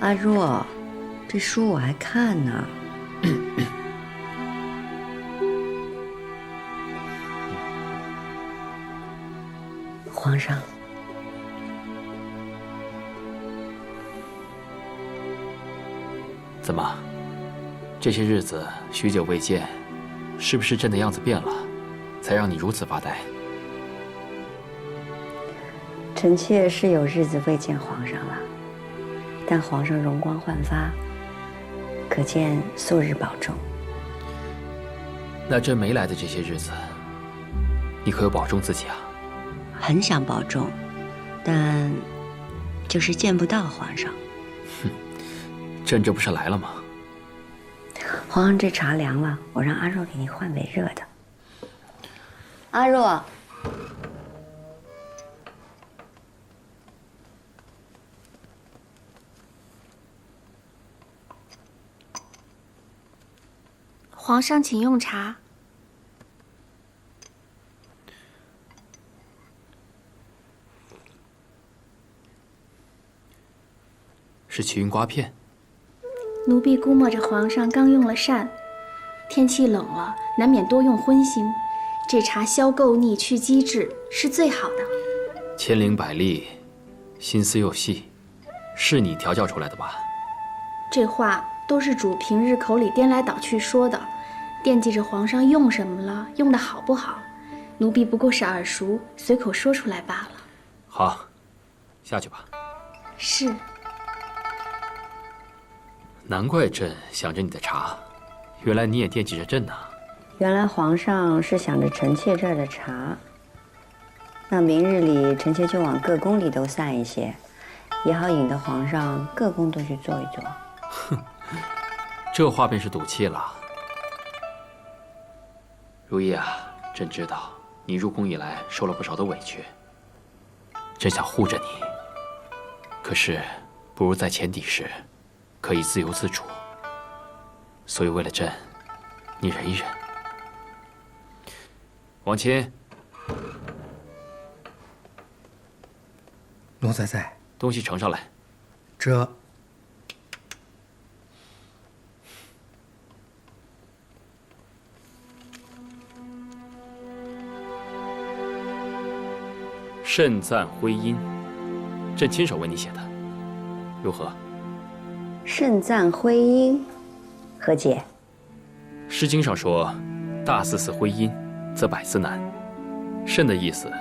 阿若，这书我还看呢。皇上，怎么？这些日子许久未见，是不是朕的样子变了，才让你如此发呆？臣妾是有日子未见皇上了，但皇上容光焕发，可见素日保重。那朕没来的这些日子，你可有保重自己啊？很想保重，但就是见不到皇上。哼，朕这不是来了吗？皇上，这茶凉了，我让阿若给你换杯热的。阿若，皇上请用茶。是奇云瓜片。奴婢估摸着皇上刚用了膳，天气冷了，难免多用荤腥。这茶消垢腻、去积滞，是最好的。千灵百丽，心思又细，是你调教出来的吧？这话都是主平日口里颠来倒去说的，惦记着皇上用什么了，用的好不好。奴婢不过是耳熟，随口说出来罢了。好，下去吧。是。难怪朕想着你的茶，原来你也惦记着朕呢。原来皇上是想着臣妾这儿的茶。那明日里臣妾就往各宫里都散一些，也好引得皇上各宫都去坐一坐。哼，这话便是赌气了。如意啊，朕知道你入宫以来受了不少的委屈，朕想护着你。可是，不如在前底时可以自由自主，所以为了朕，你忍一忍。王钦，奴才在。东西呈上来。这。甚赞徽音，朕亲手为你写的，如何？甚赞徽音，何解？《诗经》上说：“大司恢音，则百司难。”慎的意思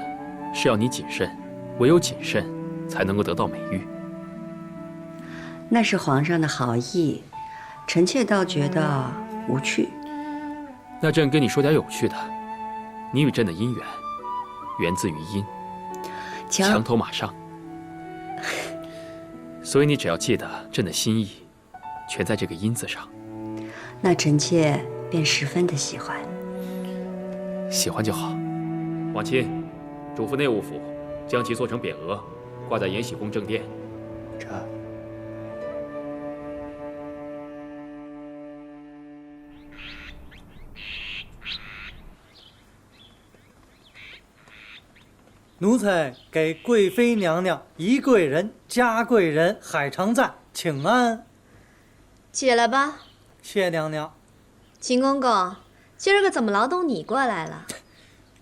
是要你谨慎，唯有谨慎才能够得到美誉。那是皇上的好意，臣妾倒觉得无趣。那朕跟你说点有趣的。你与朕的姻缘，源自于音，墙头马上。所以你只要记得朕的心意，全在这个音字上。那臣妾便十分的喜欢。喜欢就好。王钦，嘱咐内务府，将其做成匾额，挂在延禧宫正殿。这。奴才给贵妃娘娘宜贵人、嘉贵人海常在请安。起来吧。谢娘娘。秦公公，今儿个怎么劳动你过来了？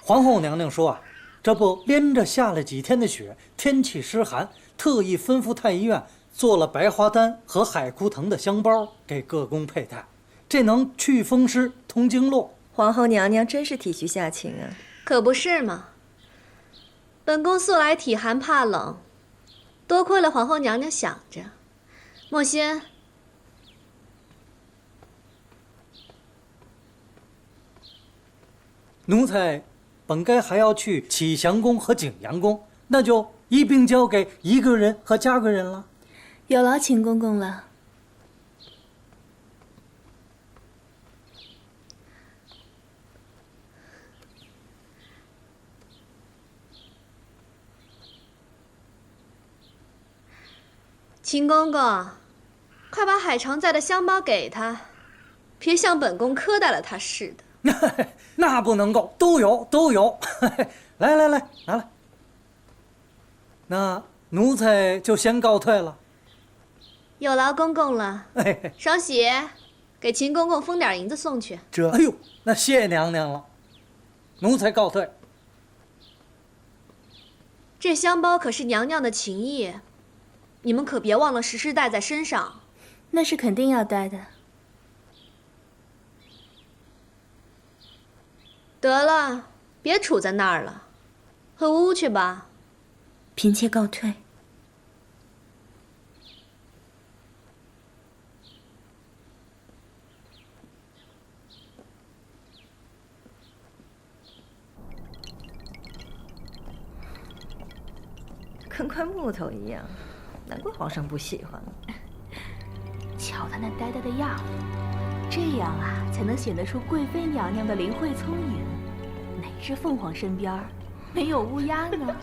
皇后娘娘说啊，这不连着下了几天的雪，天气湿寒，特意吩咐太医院做了白花丹和海枯藤的香包给各宫佩戴，这能祛风湿、通经络。皇后娘娘真是体恤下情啊！可不是嘛。本宫素来体寒怕冷，多亏了皇后娘娘想着。莫心，奴才本该还要去启祥宫和景阳宫，那就一并交给宜贵人和嘉贵人了。有劳秦公公了。秦公公，快把海常在的香包给他，别像本宫苛待了他似的。那不能够，都有。来，拿来。那奴才就先告退了。有劳公公了。哎，双喜，给秦公公封点银子送去。哎呦，那谢娘娘了，奴才告退。这香包可是娘娘的情谊，你们可别忘了时时带在身上。那是肯定要带的。得了，别杵在那儿了，回屋去吧。嫔妾告退。跟块木头一样，难怪皇上不喜欢。瞧她那呆呆的样子，这样啊才能显得出贵妃娘娘的灵慧聪颖。哪只凤凰身边没有乌鸦呢？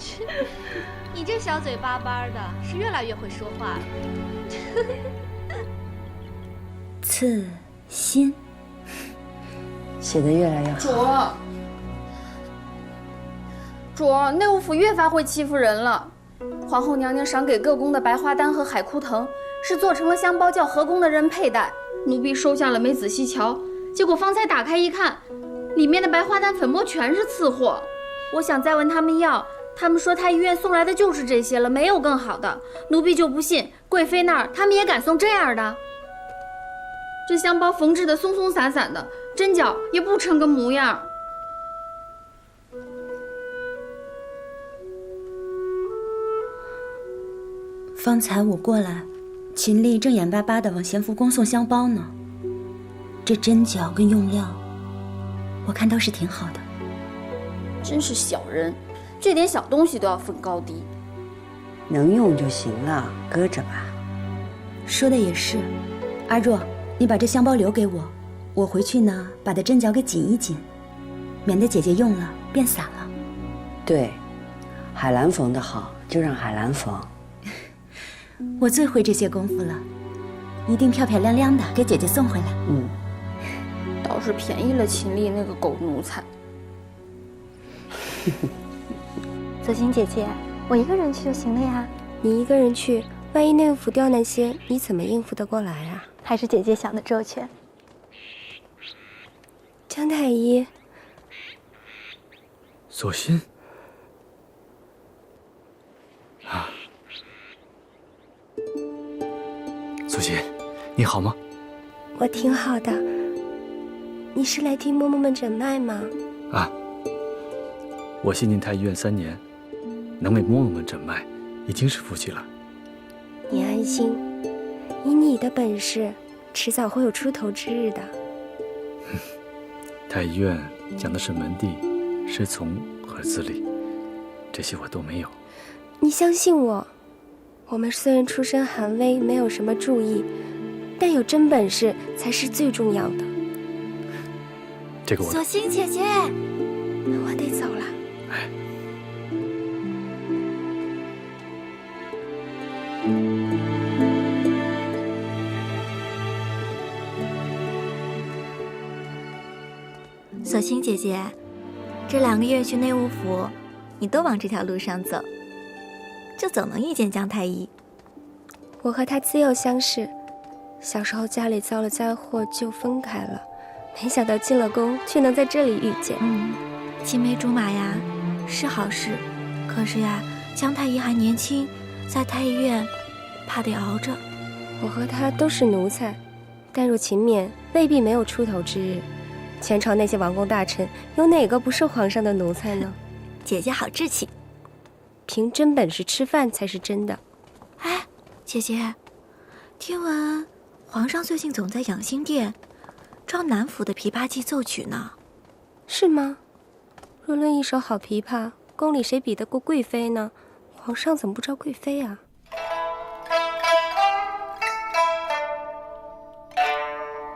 你这小嘴巴巴的，是越来越会说话了。刺心，写得越来越好。主儿，内务府越发会欺负人了。皇后娘娘赏给各宫的白花丹和海枯藤，是做成了香包，叫何宫的人佩戴。奴婢收下了，没仔细瞧，结果方才打开一看，里面的白花丹粉末全是次货。我想再问他们要，他们说太医院送来的就是这些了，没有更好的。奴婢就不信，贵妃那儿他们也敢送这样的。这香包缝制的松松散散的，针脚也不成个模样。方才我过来，秦丽正眼巴巴地往咸福宫送香包呢。这针脚跟用料，我看都是挺好的。真是小人，这点小东西都要分高低。能用就行了，搁着吧。说的也是，阿若，你把这香包留给我，我回去呢把它针脚给紧一紧，免得姐姐用了变散了。对，海兰缝的好，就让海兰缝。我最会这些功夫了，一定漂漂亮亮的给姐姐送回来。倒是便宜了秦丽那个狗奴才。泽心姐姐，我一个人去就行了呀。你一个人去，万一内务府调那些，你怎么应付得过来啊？还是姐姐想的周全。姜太医，索心啊，索心，你好吗？我挺好的。你是来替嬷嬷们诊脉吗？啊，我信进太医院3年，能为嬷嬷们诊脉，已经是福气了。你安心，以你的本事，迟早会有出头之日的。太医院讲的是门第、师从和资历，这些我都没有。你相信我，我们虽然出身寒微，没有什么注意，但有真本事才是最重要的。这个我。索心姐姐，我得走了。哎。索心姐姐，这2个月去内务府，你都往这条路上走，这总能遇见姜太医。我和他自幼相识，小时候家里遭了灾祸就分开了，没想到进了宫却能在这里遇见。青梅竹马呀，是好事。可是呀，姜太医还年轻，在太医院怕得熬着。我和他都是奴才，但若勤勉，未必没有出头之日。前朝那些王公大臣，有哪个不是皇上的奴才呢？姐姐好志气，凭真本事吃饭才是真的。哎，姐姐，听闻皇上最近总在养心殿招南府的琵琶伎奏曲呢。是吗？若论一手好琵琶，宫里谁比得过贵妃呢？皇上怎么不招贵妃啊？